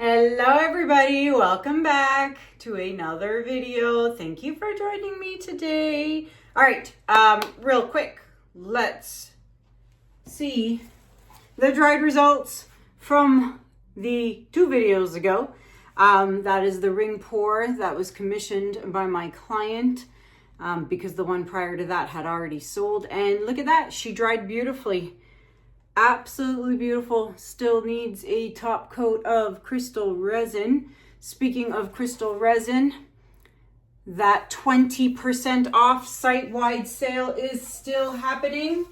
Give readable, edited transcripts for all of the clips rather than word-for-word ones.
Hello everybody, welcome back to another video. Thank you for joining me today. All right, real quick, let's see the dried results from the 2 videos ago. That is the ring pour that was commissioned by my client because the one prior to that had already sold. And look at that, she dried beautifully. Absolutely beautiful. Still needs a top coat of crystal resin. Speaking of crystal resin, that 20% off site-wide sale is still happening.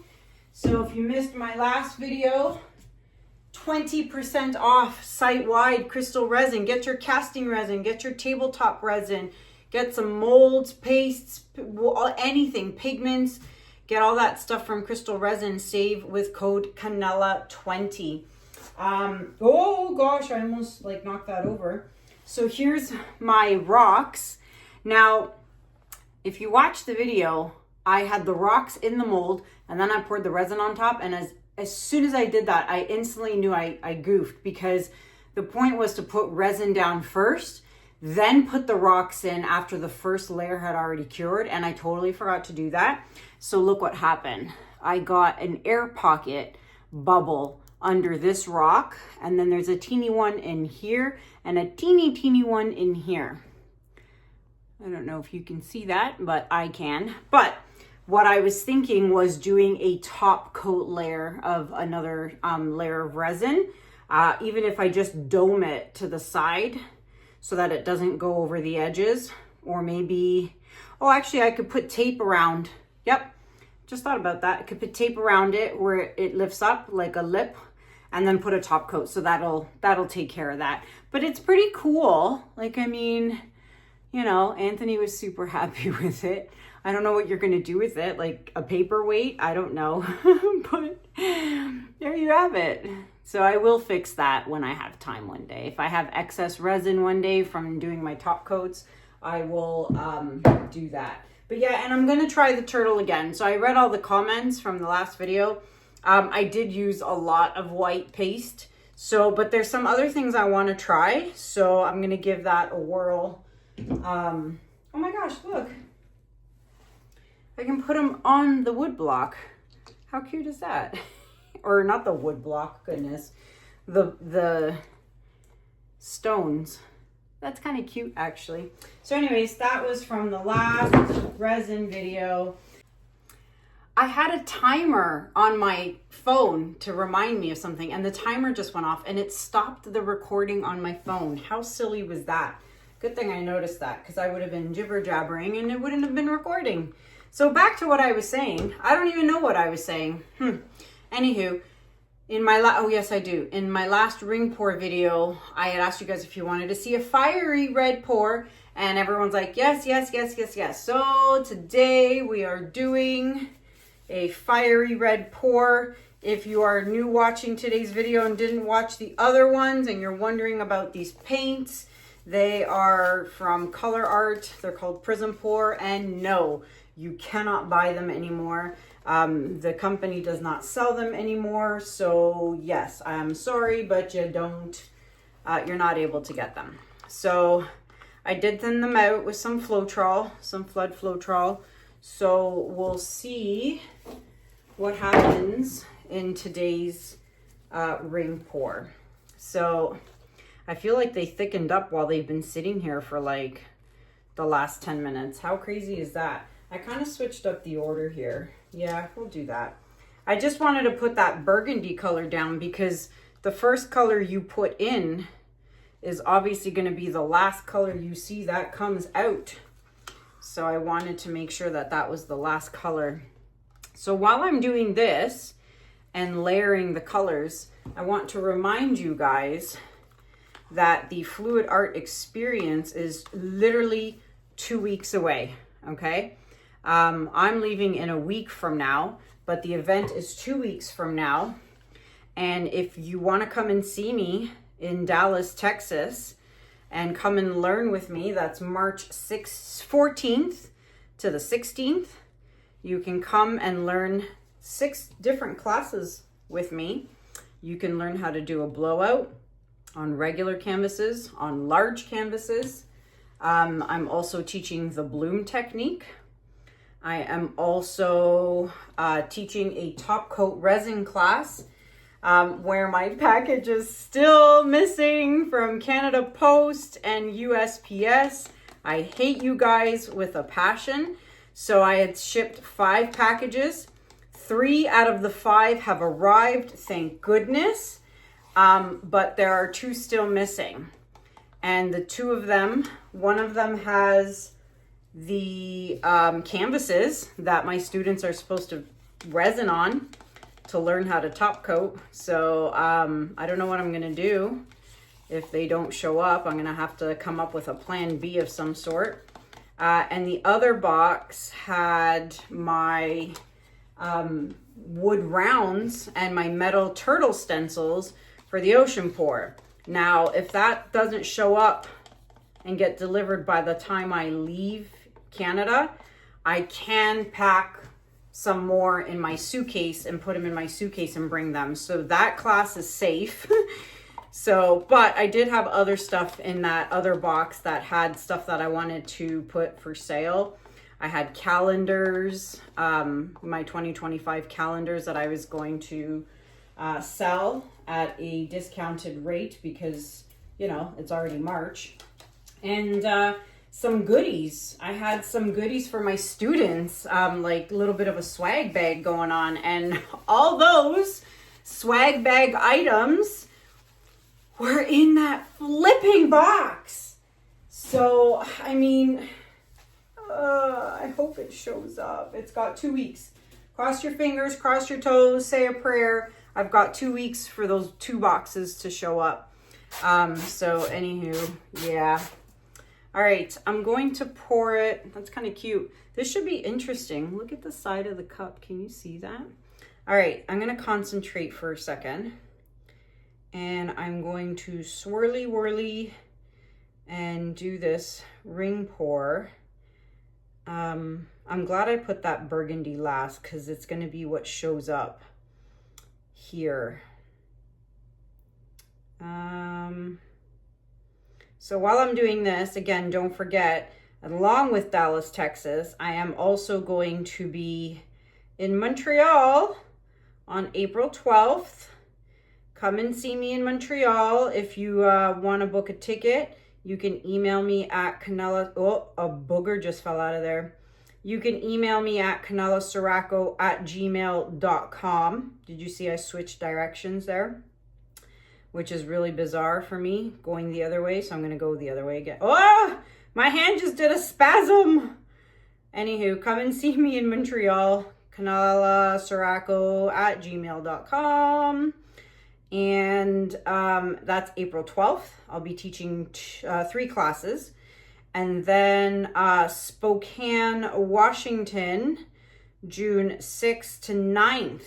So if you missed my last video, 20% off site-wide crystal resin. Get your casting resin, get your tabletop resin, get some molds, pastes, anything, pigments. Get all that stuff from Crystal Resin. Save with code Kanella20. Oh gosh, I almost knocked that over. So here's my rocks. Now, if you watch the video, I had the rocks in the mold and then I poured the resin on top. And as soon as I did that, I instantly knew I goofed, because the point was to put resin down first, then put the rocks in after the first layer had already cured, and I totally forgot to do that. So look what happened. I got an air pocket bubble under this rock, and then there's a teeny one in here and a teeny one in here. I don't know if you can see that, but I can. But what I was thinking was doing a top coat layer of another layer of resin, even if I just dome it to the side, so that it doesn't go over the edges. Or maybe, oh, actually I could put tape around. Yep, just thought about that. I could put tape around it where it lifts up like a lip, and then put a top coat. So that'll take care of that. But it's pretty cool. I mean, you know, Anthony was super happy with it. I don't know what you're gonna do with it, like a paperweight, I don't know. But there you have it. So I will fix that when I have time one day. If I have excess resin one day from doing my top coats, I will do that. But yeah, and I'm gonna try the turtle again. So I read all the comments from the last video. I did use a lot of white paste. So, but there's some other things I wanna try. So I'm gonna give that a whirl. Oh my gosh, look. I can put them on the wood block. How cute is that? Or not the wood block, goodness. The stones. That's kind of cute, actually. So anyways, that was from the last resin video. I had a timer on my phone to remind me of something, and the timer just went off and it stopped the recording on my phone. How silly was that? Good thing I noticed that, because I would have been jibber jabbering and it wouldn't have been recording. So back to what I was saying. I don't even know what I was saying. Anywho, in my oh yes I do. In my last ring pour video, I had asked you guys if you wanted to see a fiery red pour, and everyone's like, yes, yes, yes, yes, yes. So today we are doing a fiery red pour. If you are new watching today's video and didn't watch the other ones and you're wondering about these paints, they are from Color Art. They're called Prism Pour, and no, you cannot buy them anymore. The company does not sell them anymore. So yes, I'm sorry, but you're not able to get them. So I did thin them out with some Floetrol, some Flood Floetrol. So we'll see what happens in today's ring pour. So I feel like they thickened up while they've been sitting here for like the last 10 minutes. How crazy is that? I kind of switched up the order here. Yeah, we'll do that. I just wanted to put that burgundy color down because the first color you put in is obviously going to be the last color you see that comes out. So I wanted to make sure that that was the last color. So while I'm doing this and layering the colors, I want to remind you guys that the Fluid Art experience is literally 2 weeks away, okay? I'm leaving in a week from now, but the event is 2 weeks from now. And if you want to come and see me in Dallas, Texas, and come and learn with me, that's March 14th to the 16th. You can come and learn 6 different classes with me. You can learn how to do a blowout, on regular canvases, on large canvases. I'm also teaching the bloom technique. I am also teaching a top coat resin class where my package is still missing from Canada Post and USPS. I hate you guys with a passion. So I had shipped 5 packages. 3 out of the 5 have arrived, thank goodness. But there are 2 still missing. And the 2 of them, one of them has the canvases that my students are supposed to resin on to learn how to top coat. So I don't know what I'm gonna do if they don't show up. I'm gonna have to come up with a plan B of some sort. And the other box had my wood rounds and my metal turtle stencils for the ocean pour. Now, if that doesn't show up and get delivered by the time I leave Canada, I can pack some more in my suitcase and put them in my suitcase and bring them. So that class is safe. So, but I did have other stuff in that other box that had stuff that I wanted to put for sale. I had calendars, my 2025 calendars that I was going to sell at a discounted rate because, you know, it's already March. And some goodies. I had some goodies for my students, like a little bit of a swag bag going on. And all those swag bag items were in that flipping box. So, I mean, I hope it shows up. It's got 2 weeks. Cross your fingers, cross your toes, say a prayer. I've got 2 weeks for those 2 boxes to show up. So anywho, yeah. All right, I'm going to pour it. That's kind of cute. This should be interesting. Look at the side of the cup. Can you see that? All right, I'm going to concentrate for a second. And I'm going to swirly whirly and do this ring pour. I'm glad I put that burgundy last because it's going to be what shows up here. So while I'm doing this, again, don't forget, along with Dallas, Texas, I am also going to be in Montreal on April 12th. Come and see me in Montreal. If you want to book a ticket, you can email me at Kanella. Oh, a booger just fell out of there. You can email me at kanellaciraco@gmail.com. Did you see I switched directions there? Which is really bizarre for me, going the other way. So I'm going to go the other way again. Oh, my hand just did a spasm. Anywho, come and see me in Montreal. kanellaciraco@gmail.com. And that's April 12th. I'll be teaching 3 classes. And then Spokane, Washington, June 6th to 9th.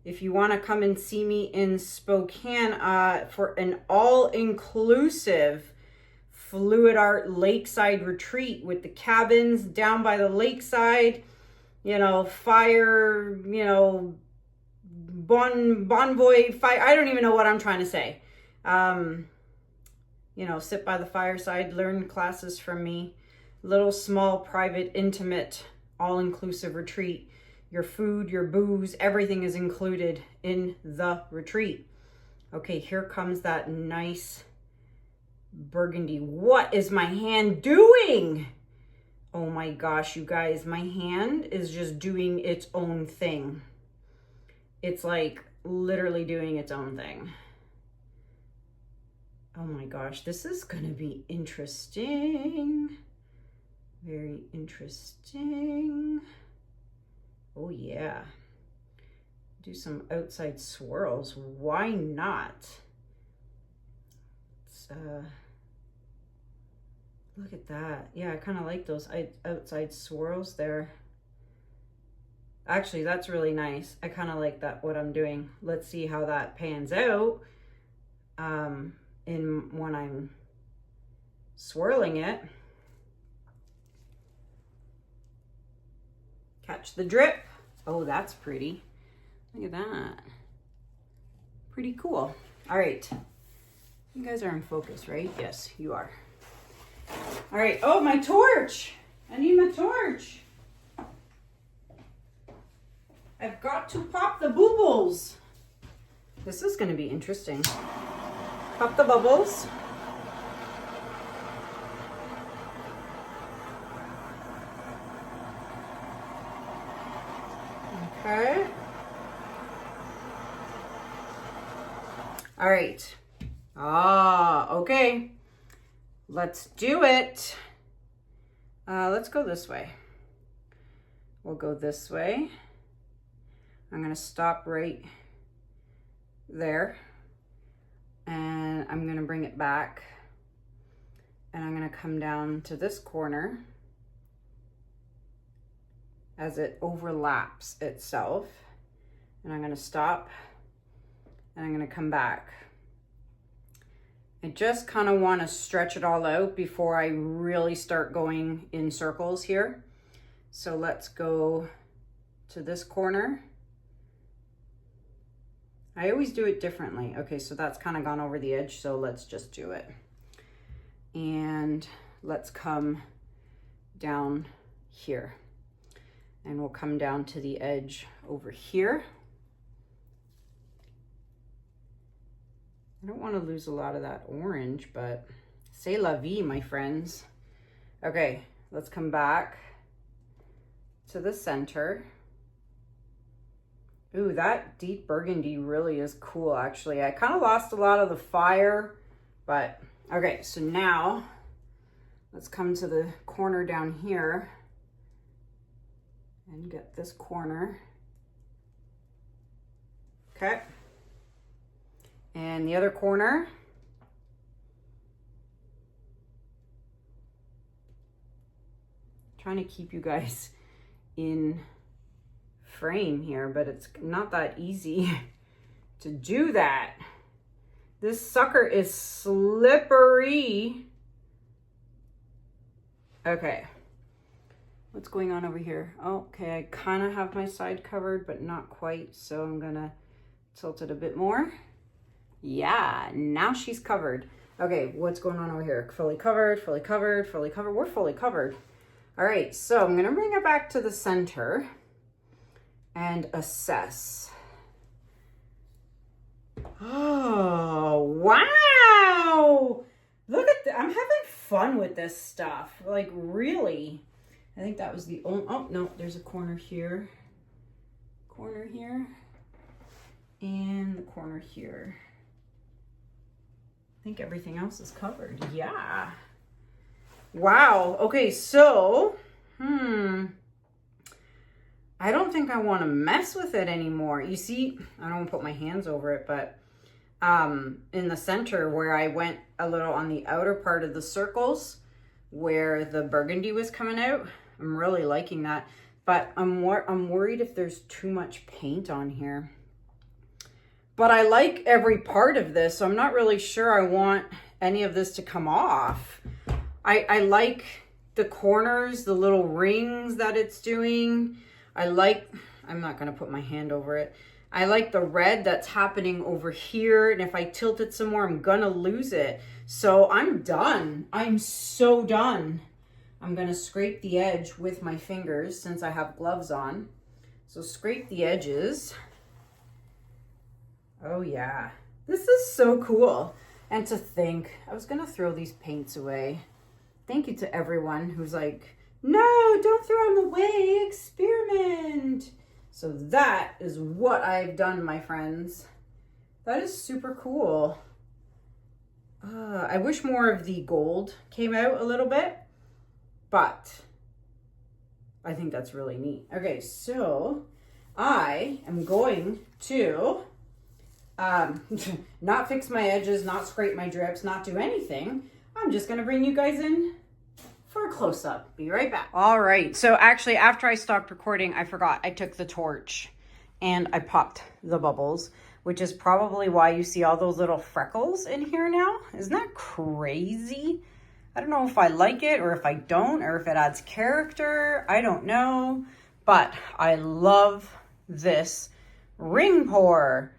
If you want to come and see me in Spokane for an all-inclusive fluid art lakeside retreat with the cabins down by the lakeside, you know, fire, you know, bonvoy fire. I don't even know what I'm trying to say. You know, sit by the fireside, learn classes from me. Little, small, private, intimate, all-inclusive retreat. Your food, your booze, everything is included in the retreat. Okay, here comes that nice burgundy. What is my hand doing? Oh my gosh, you guys, my hand is just doing its own thing. It's like literally doing its own thing. Oh my gosh, this is gonna be interesting. Very interesting. Oh yeah. Do some outside swirls. Why not? Let's, look at that. Yeah, I kind of like those outside swirls there. Actually, that's really nice. I kind of like that, what I'm doing. Let's see how that pans out when I'm swirling it. Catch the drip. Oh, that's pretty. Look at that. Pretty cool. All right. You guys are in focus, right? Yes, you are. All right. Oh, my torch. I need my torch. I've got to pop the bubbles. This is going to be interesting. Pop the bubbles. Okay. All right. Okay. Let's do it. Let's go this way. We'll go this way. I'm going to stop right there. And I'm going to bring it back. And I'm going to come down to this corner as it overlaps itself. And I'm going to stop. And I'm going to come back. I just kind of want to stretch it all out before I really start going in circles here. So let's go to this corner. I always do it differently. Okay, so that's kind of gone over the edge, so let's just do it. And let's come down here. And we'll come down to the edge over here. I don't want to lose a lot of that orange, but c'est la vie, my friends. Okay, let's come back to the center. Ooh, that deep burgundy really is cool, actually. I kind of lost a lot of the fire, but okay, so now let's come to the corner down here and get this corner. Okay. And the other corner. Trying to keep you guys in frame here, but it's not that easy to do that. This sucker is slippery. Okay. What's going on over here? Okay, I kind of have my side covered, but not quite. So I'm gonna tilt it a bit more. Yeah, now she's covered. Okay, what's going on over here? Fully covered, fully covered, fully covered. We're fully covered. All right, so I'm gonna bring it back to the center and assess. Oh, wow. Look at that. I'm having fun with this stuff. Like, really. I think that was the only, oh, no, there's a corner here. Corner here. And the corner here. I think everything else is covered. Yeah. Wow. Okay, so, I don't think I want to mess with it anymore. You see, I don't want to put my hands over it, but in the center where I went a little on the outer part of the circles where the burgundy was coming out, I'm really liking that. But I'm worried if there's too much paint on here. But I like every part of this, so I'm not really sure I want any of this to come off. I like the corners, the little rings that it's doing. I'm not gonna put my hand over it. I like the red that's happening over here, and if I tilt it some more, I'm gonna lose it. So I'm done. I'm so done. I'm gonna scrape the edge with my fingers since I have gloves on. So scrape the edges. Oh yeah, this is so cool. And to think, I was gonna throw these paints away. Thank you to everyone who's like, no, don't throw them away, experiment. So that is what I've done, my friends. That is super cool. I wish more of the gold came out a little bit, but I think that's really neat. Okay, so I am going to not fix my edges, not scrape my drips, not do anything. I'm just gonna bring you guys in for a close-up. Be right back. All right, so actually after I stopped recording, I forgot I took the torch and I popped the bubbles, which is probably why you see all those little freckles in here now. Isn't that crazy? I don't know if I like it or if I don't, or if it adds character. I don't know, but I love this ring pour.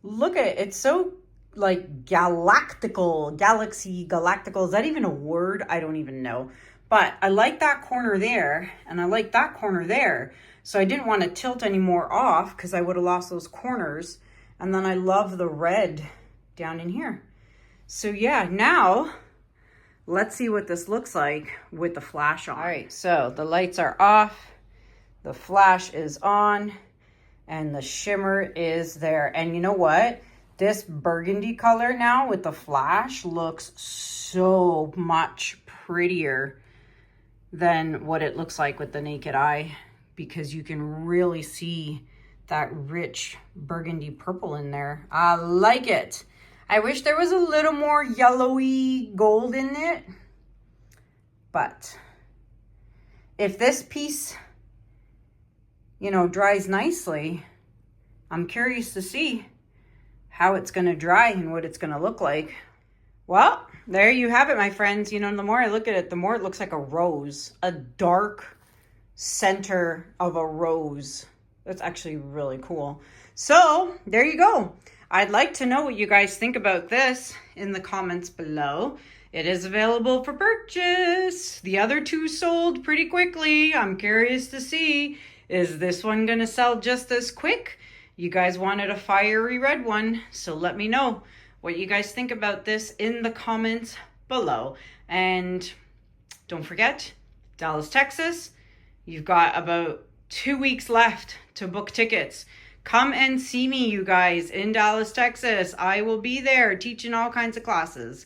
Look at it. It's so like galactical. Is that even a word? I don't even know. But I like that corner there, and I like that corner there. So I didn't want to tilt any more off because I would have lost those corners. And then I love the red down in here. So yeah, now let's see what this looks like with the flash on. All right, so the lights are off, the flash is on, and the shimmer is there. And you know what? This burgundy color now with the flash looks so much prettier than what it looks like with the naked eye, because you can really see that rich burgundy purple in there. I like it. I wish there was a little more yellowy gold in it, but if this piece, you know, dries nicely, I'm curious to see how it's going to dry and what it's going to look like. Well, there you have it, my friends. You know, the more I look at it, the more it looks like a rose, a dark center of a rose. That's actually really cool. So there you go. I'd like to know what you guys think about this in the comments below. It is available for purchase. The other two sold pretty quickly. I'm curious to see, is this one gonna sell just as quick? You guys wanted a fiery red one, so let me know what you guys think about this in the comments below. And don't forget, Dallas, Texas, you've got about 2 weeks left to book tickets. Come and see me, you guys, in Dallas, Texas. I will be there teaching all kinds of classes.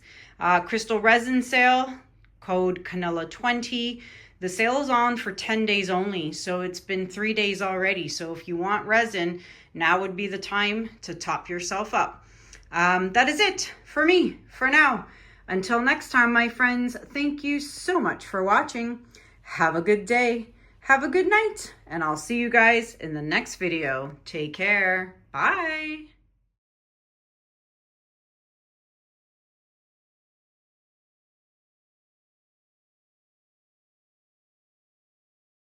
Crystal resin sale, code Kanella 20. The sale is on for 10 days only, so it's been 3 days already. So if you want resin, now would be the time to top yourself up. That is it for me for now. Until next time, my friends, thank you so much for watching. Have a good day. Have a good night. And I'll see you guys in the next video. Take care. Bye.